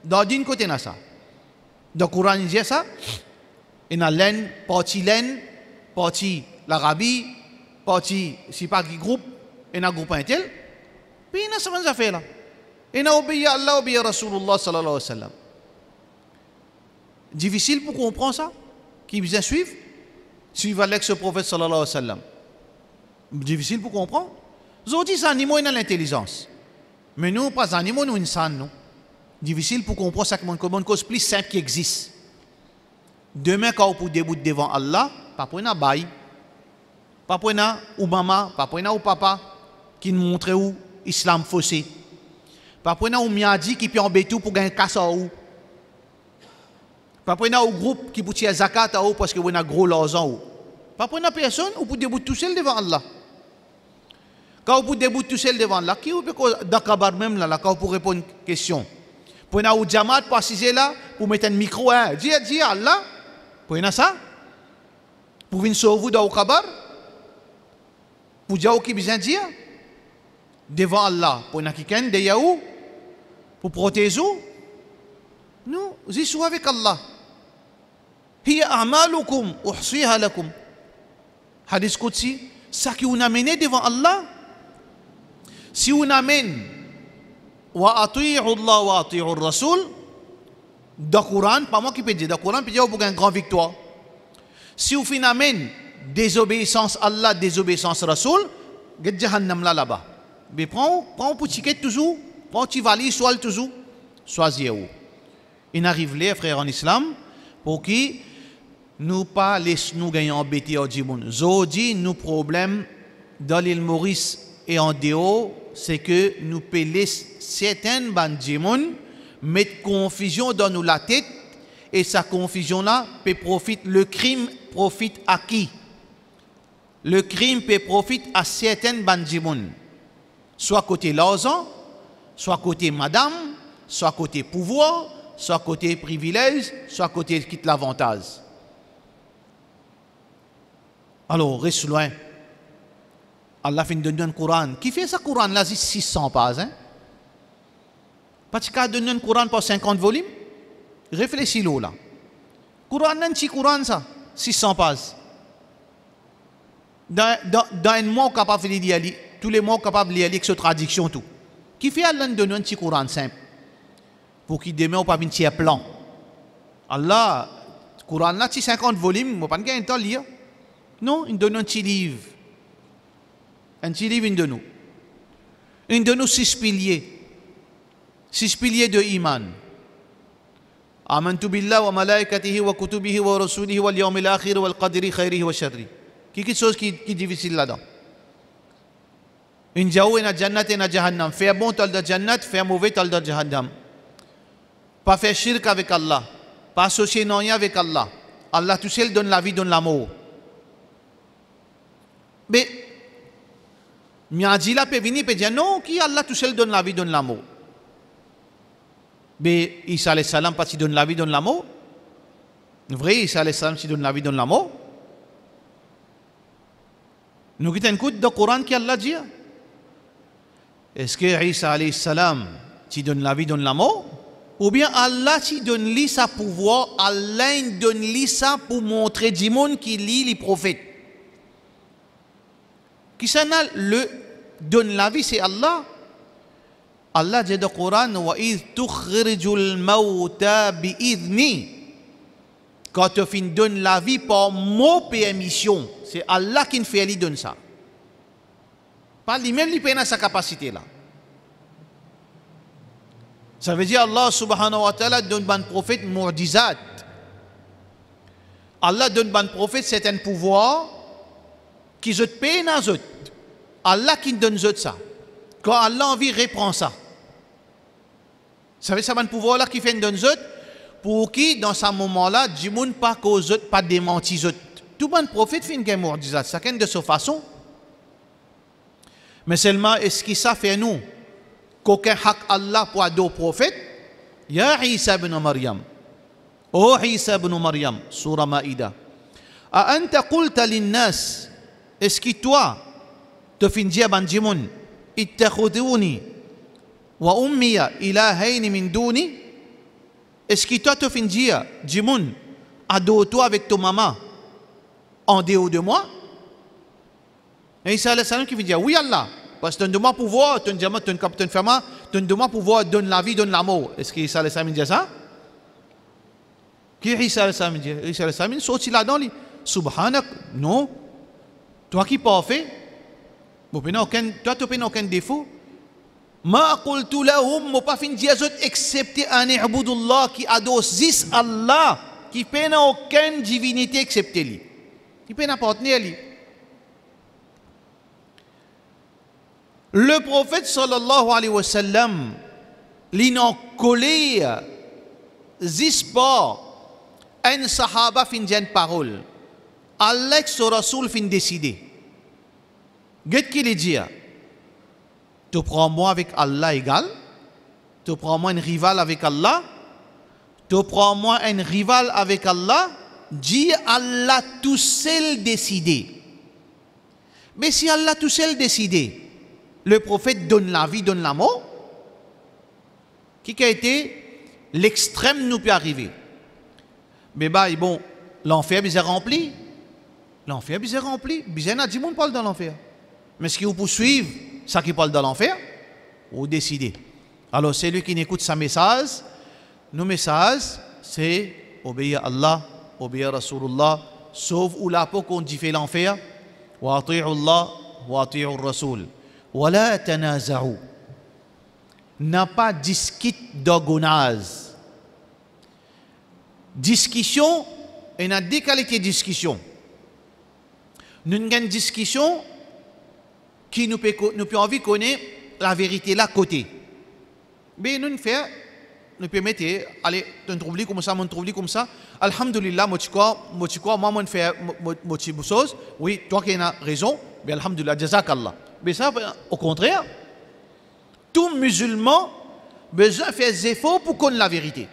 Dans din côté na ça. Dans le Coran il dit ça. Et na laine parti l'Arabie parti si pas qui groupe et na groupe un tel. Puis na ça va faire là. Et na obéir Allah obéir Rasulullah sallallahu alayhi wa sallam. Difficile pour comprendre ça. Qui vient suivre l'ex prophète sallallahu alayhi wa sallam. Difficile pour comprendre. Aujourd'hui, les animaux ont l'intelligence. Mais nous, pas animaux, nous, insan, nous. Difficile pour comprendre ça comme une cause plus simple qui existe. Demain, quand vous debout devant Allah, pas pour un bail, pas pour un ou maman, pas pour un ou papa, qui nous montre où l'islam faussé. Pas pour un ou miadi qui peut embêter pour gagner casse à où. Pas pour un groupe qui peut tirer zakat à où parce que vous avez un gros l'argent ou. Pas pour une personne ou pour debout tout seul devant Allah. Quand vous debout tout seul devant Allah, qui vous peut d'akabar même là, quand vous pour répondre à une question. Pour une ou jamaat passer là, pour mettre un micro, hein, dis Allah, pour une ça, pour venir sauver vous dans le kabar, pour dire qui besoin dire, devant Allah, pour une quelqu'un de Yahou, pour protéger vous, nous, j'y suis avec Allah. Hiya a'malukum uhsiha lakum. Hadith Qudsi, ça qui vous amène devant Allah, si vous amène wa ati'u Allah wa ati'u Rasul, dans le Coran, pas moi qui peux dire, dans le Coran, peut dire pour une grande victoire. Si vous amène désobéissance Allah, désobéissance Rasul, get jahannam là-bas. Mais prends un petit ticket toujours, prends un petit valise, soit toujours, choisissez-vous. Il arrive les frères en islam, pour qui nous pas laissons nous gagner embêter au djimoun. Zodi, nous problème dans l'île Maurice et en dehors, c'est que nous payons certaines bandes djimoun, mettre confusion dans nous la tête, et sa confusion là peut profiter, le crime profite à qui? Le crime peut profiter à certaines bandes djimoun. Soit côté l'argent, soit côté madame, soit côté pouvoir, soit côté privilège, soit côté quitte l'avantage. Alors, reste loin. Allah fin donner un Coran. Qui fait ça Coran là, c'est 600 pages. Hein? Parce qu'il a donné un Coran pour 50 volumes. Réfléchis-le là. Coran, un petit Coran ça, 600 pages. Dans un mois, capable de lire, tous les mois, capable de lire avec cette traduction tout. Qui fait Allah donner un petit Coran simple? Pour qu'il demain ou pas un petit plan. Allah, Coran là, c'est 50 volumes, moi pas de temps lire. Non, il donne un petit livre. Un petit livre, il donne nous. Il donne nous 6 piliers. 6 piliers de Iman. Amantu billah wa malaikatihi wa kutubihi wa rasulihi wal yawmil akhir wal qadri khairihi wa sharri. Quelque chose qui est difficile là-dedans. In jaou et na jannat et na jahannam. Faire bon tal de jannat, faire mauvais tal de jahannam. Pas faire shirk avec Allah. Pas associer non rien avec Allah. Allah tout seul donne la vie, donne l'amour. Mais, Miadjila peut venir et dire non, qui Allah tout seul donne la vie, donne l'amour. Mais Isa alayhi salam, pas si donne la vie, donne l'amour. Vrai, Isa alayhi salam, si donne la vie, donne l'amour. Nous avons un coup de Coran qui Allah dit. Est-ce que Isa alayhi salam, si donne la vie, donne l'amour? Ou bien Allah qui donne lui sa pouvoir, Allah donne lui ça pour montrer du monde qui lit les prophètes. Qui s'en a le donne la vie, c'est Allah. Allah dit dans le Coran, wa idh tukhrijul mauta bi idni. Quand tu fin donne la vie par mon permission, c'est Allah qui fait lui donne ça. Pas lui-même lui peine sa capacité là. Ça veut dire Allah subhanahu wa ta'ala donne ban prophète mu'jizat. Allah donne ban prophète certains pouvoirs qui se payent à eux. Allah qui donne eux ça. Quand Allah envie reprend ça. Ça veut dire ban pouvoir là qui fait donne eux pour qui dans ce moment-là, du monde pas cause pas démenti eux. Tout ban prophète fait une mu'jizat, chacun de sa façon. Mais seulement est-ce que ça fait nous qu'aucun haq Allah pour ado prophète? Ya Isa ibn Maryam. Oh Isa ibn Maryam, surah Maïda. A anta qulta linnas, est-ce que toi, te fin dire banjimoun, ittakhuduni wa ummiya ilahayn min duni? Est-ce que toi te fin dire, jimoun, ado toi avec ton maman, en dehors de moi? Et Isa alayhi salam qui veut dire, oui Allah. Parce que tu donnes pouvoir, tu donnes pouvoir, donne la vie, donne l'amour. Est-ce qu'Isa alayhi salam dit ça? Qui Isa alayhi salam dit? Isa alayhi salam sorti là-dedans, subhanak, non. Toi qui pas fait, toi tu n'as aucun défaut. Ma qultu lahum, moi pas fin dire excepté an i'budullah qui adosse Allah, qui n'a aucune divinité excepté lui. Qui n'a pas appartenir à lui. Le prophète sallallahu alayhi wa sallam, l'inon collé, zispa, un sahaba fin dire parole. Allah ce rasoul fin décider. Qu'est-ce qu'il dit? Tu prends moi avec Allah égal, tu prends moi un rival avec Allah, tu prends moi un rival avec Allah, dit Allah tout seul décider. Mais si Allah tout seul décider, le prophète donne la vie, donne la mort, qui a été l'extrême nous peut arriver. Mais bon, l'enfer est rempli. L'enfer est rempli. Bien a dit monde parle dans l'enfer. Mais ce qui vous poursuivre, ça qui parle dans l'enfer, vous décidez. Alors c'est lui qui n'écoute sa message. Nos messages, c'est obéir à Allah, obéir à Rasulullah, sauf ou là pour qu'on dit fait l'enfer. Wa ati'u Allah, wa ati'u Rasul. Wala tanaza'u. N'a pas discute d'orgonase. Discussion, et n'a deux qualités de discussion. Nous avons une discussion qui nous peut envie de connaître la vérité là côté. Mais nous permettons, allez, tu trouves comme ça, tu trouves comme ça. Alhamdulillah, moi, moi, fais chose. Oui, toi qui as raison, mais alhamdulillah, jazakallah. Mais ça, au contraire, tout musulman besoin de faire des efforts pour connaître la vérité.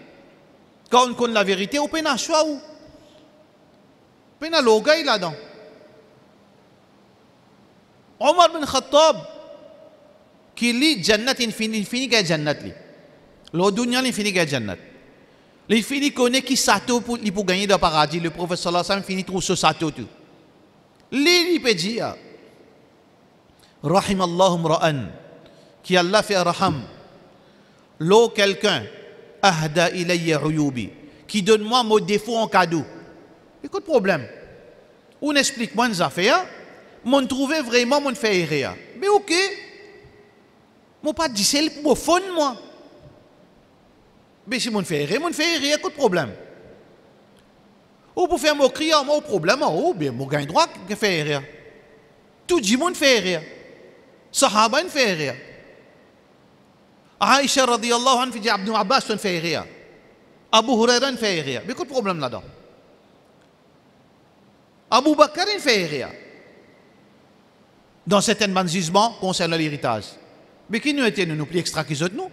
Quand on connaît la vérité, on peut avoir un choix. On peut avoir l'orgueil là-dedans. Omar bin Khattab, qui lit Jannat, il finit qu'il Jannat. Le dunya, il finit qu'il Jannat. Il finit connaît qui sato pour gagner le paradis. Le prophète sallallahu alayhi wa sallam finit trouver ce sato tout. Il peut dire, Rahim Allahum Ra'an, qui Allah fait raham. L'eau quelqu'un, ahda ilayya uyubi, qui donne moi mon défaut en cadeau. Écoute problème. On explique moi les affaires, mon trouver vraiment mon fait erreur. Mais ok, mon pas dit c'est pour fond moi. Mais si mon fait rire, il y a pas de problème. Ou pour faire moquerie, mon problème, ou bien mon gain droit qui fait rire. Tout le monde fait rire. Sahaba fait rire. Aïcha radiyallahu anha fait Ibn Abbas fait rire. Abu Huraira fait rire. Mais quel problème là-dedans? Abu Bakr fait rire. Dans certains jugements concernant l'héritage. Mais qui nous était nous plus extra qu'ils autres nous?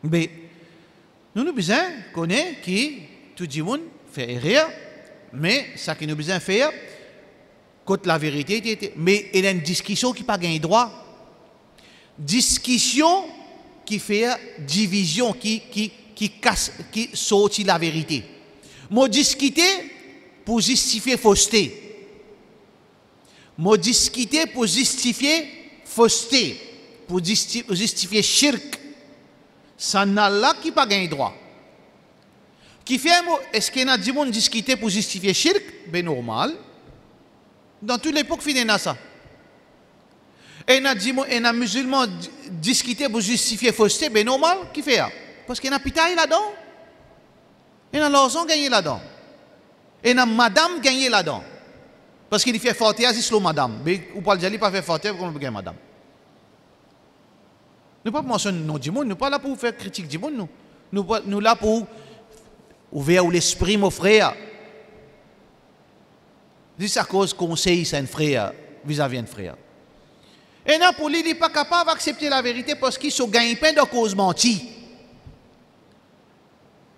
Mais nous avons besoin de connaître qui tout le monde fait rire, mais ça qui nous a besoin de faire, quand la vérité, mais il y a une discussion qui n'a pas gagné droit. Discussion qui fait division, qui casse, qui sortit la vérité. Moi discuter pour justifier fausseté. Moi discuter pour justifier fausseté, pour justifier shirk. Ça n'a là qui pas gagné droit. Qui fait, est-ce qu'il y a des gens qui discutent pour justifier shirk? Ben normal. Dans toute l'époque, il y a ça. Et il y a des musulmans qui discutent pour justifier fausseté, ben normal. Qui fait? Parce qu'il y a pitaille là-dedans. Il y a l'argent gagné là-dedans. Et il y a madame gagné là-dedans. Parce qu'il fait fortier, c'est le madame. Mais ou pas le dire, pas faire fortier, comme le madame. Nous ne pas mentionner non du monde, nous ne pas là pour faire critique du monde, nous là pour ouvrir l'esprit, mon frère. C'est à cause conseil, c'est un frère, vis-à-vis d'un frère. Et non, pour lui, il n'est pas capable d'accepter la vérité parce qu'il se gagne pas de cause mentie.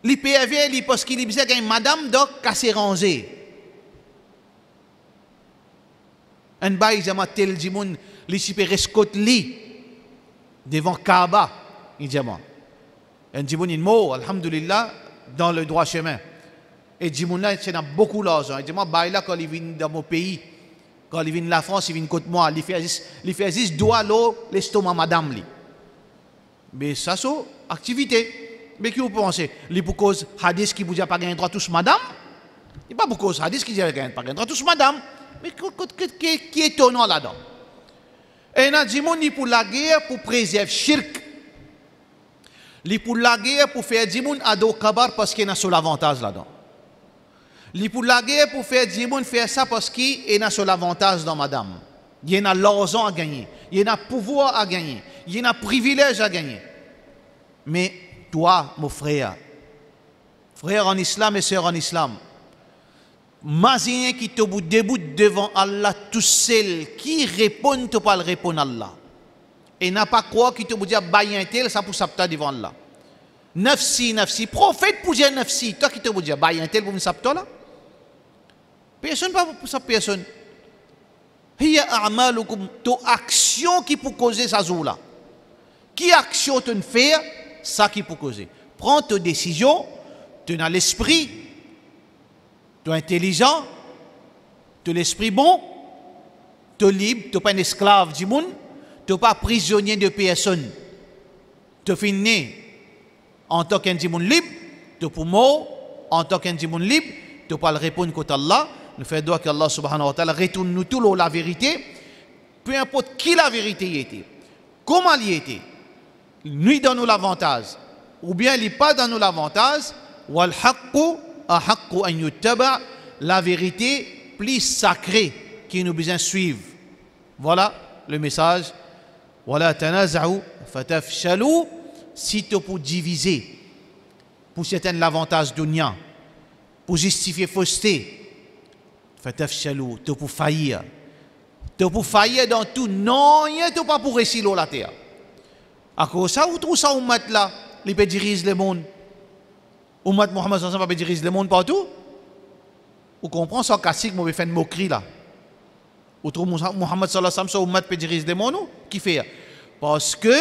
Il PV, parce qu'il a gagné madame de casser rangé. Un bail, il a tel du monde, il s'y peut rescote li. Devant Kaaba, il dit moi. Un djimoun il mot, alhamdulillah, dans le droit chemin. Et djimoun là, il a beaucoup d'argent. Il dit moi, bah là, quand il vient dans mon pays, quand il vient de la France, il vient contre moi, il fait juste doigt l'eau, l'estomac madame li. Mais ça, c'est activité. Mais qui vous pensez? Il pour cause hadith qui vous dit pas gagner droit tous madame? Il pas pour cause hadith qui dit pas gagner droit tous madame. Mais qui est étonnant là-dedans? Et il y a des gens qui pour la guerre pour préserver shirk. Ils pour la guerre pour faire des gens ado kabar parce qu'il y a un avantage là-dedans. Ils pour la guerre pour faire des gens faire ça parce qu'il y a un avantage dans madame. Il y a l'argent à gagner. Il y a un pouvoir à gagner. Il y a un privilège à gagner. Mais toi, mon frère en islam et sœur en islam, Mazien qui te debout devant Allah tout seul, qui répond, tu pas le répondre à Allah. Et n'a pas quoi qui te dit bayen tel, ça pour s'apta devant Allah. Nafsi, prophète pour dire nafsi, toi qui te dit bayen tel pour me s'apta là. Personne pas pour ça personne. Hiya a'malukum, to action qui pour causer ça zou là. Qui action tu fais, ça qui pour causer. Prends ta décision, tu as l'esprit. Tu es intelligent, tu es l'esprit bon, tu es libre, tu n'es pas un esclave du monde, tu n'es pas prisonnier de personne. Tu es né en tant qu'un monde libre, tu es pour mort en tant qu'un monde libre, tu n'es pas le répondre contre Allah. Nous faisons droit qu'Allah subhanahu wa ta'ala retourne nous tout la vérité, peu importe qui la vérité était, comment elle était. Lui donne nous l'avantage, ou bien il n'est pas dans nous l'avantage, wal haqqu ahaqqu an yuttaba, la vérité plus sacrée qui nous besoin suivre. Voilà le message. Wala tanaza'u fatafshalu, si tu pour diviser, pour certains l'avantage dunya, pour justifier fausseté, fatafshalu, tu pour faillir. Tu pour faillir dans tout, non, tu pas pour réussir la terre. À cause ça, où trouve ça ummat là, il peut diriger le monde. Ummat Muhammad sallallahu alayhi wa sallam peut diriger le monde partout. Vous comprenez ça, classique, moi, je fais une moquerie là. Vous trouvez Muhammad sallallahu alayhi wa sallam, ça ummat peut diriger le monde, qui fait? Parce que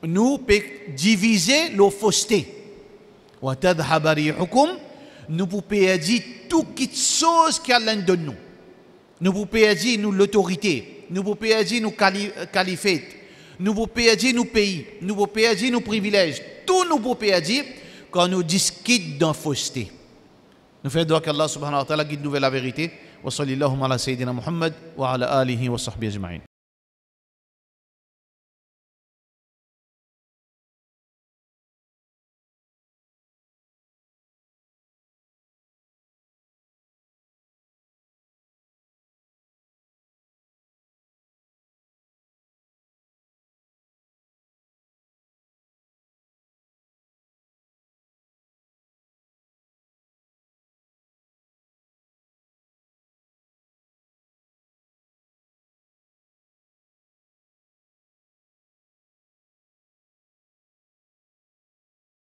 nous pouvons diviser la fausseté. Wa tadhhab rihukum, nous pouvons dire toute chose qu'Allah donne nous. Nous pouvons dire nous l'autorité, nous pouvons dire nous califat, nous pouvons dire nous pays, nous pouvons dire nous privilèges. Tout nous pouvons dire quand nous discutons dans fausseté. Nous faisons droit qu'Allah subhanahu wa ta'ala guide nous vers la vérité. Wa sallallahu ala sayyidina Muhammad wa ala alihi wa sahbihi ajma'in.